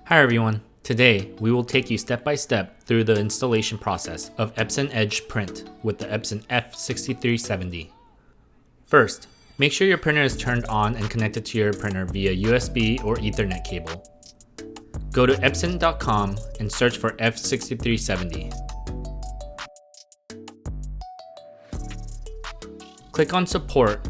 Hi everyone, today we will take you step by step through the installation process of Epson Edge Print with the Epson F6370. First, make sure your printer is turned on and connected to your printer via USB or Ethernet cable. Go to Epson.com and search for F6370. Click on Support,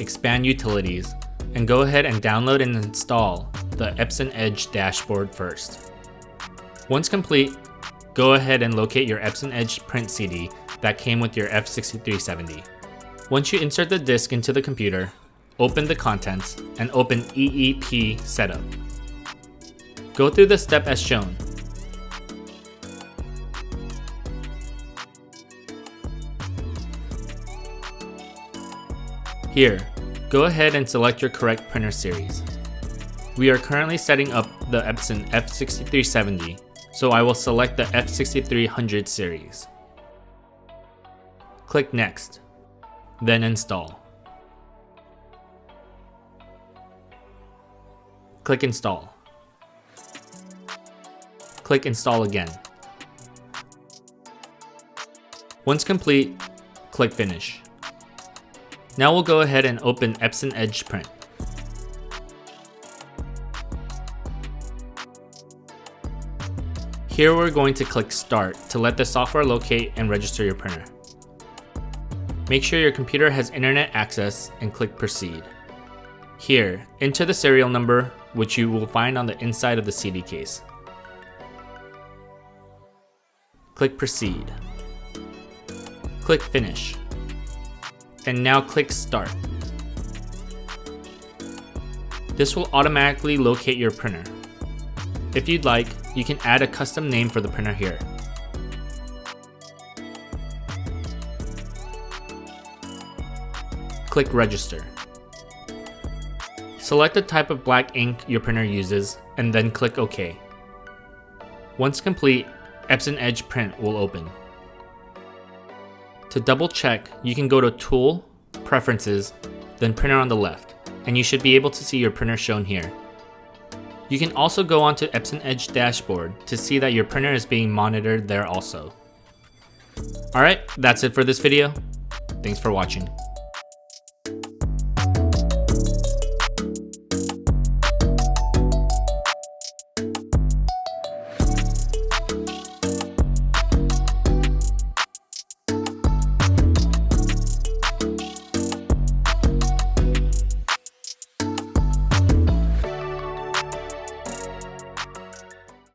expand Utilities, and go ahead and download and install the Epson Edge dashboard first. Once complete, go ahead and locate your Epson Edge print CD that came with your F6370. Once you insert the disk into the computer, open the contents and open EEP Setup. Go through the step as shown. Here, go ahead and select your correct printer series. We are currently setting up the Epson F6370, so I will select the F6300 series. Click Next, then Install. Click Install. Click Install again. Once complete, click Finish. Now we'll go ahead and open Epson Edge Print. Here we're going to click Start to let the software locate and register your printer. Make sure your computer has internet access and click Proceed. Here, enter the serial number, which you will find on the inside of the CD case. Click Proceed. Click Finish. And now click Start. This will automatically locate your printer. If you'd like, you can add a custom name for the printer here. Click Register. Select the type of black ink your printer uses and then click OK. Once complete, Epson Edge Print will open. To double check, you can go to Tool, Preferences, then Printer on the left, and you should be able to see your printer shown here. You can also go onto Epson Edge Dashboard to see that your printer is being monitored there also. Alright, that's it for this video. Thanks for watching.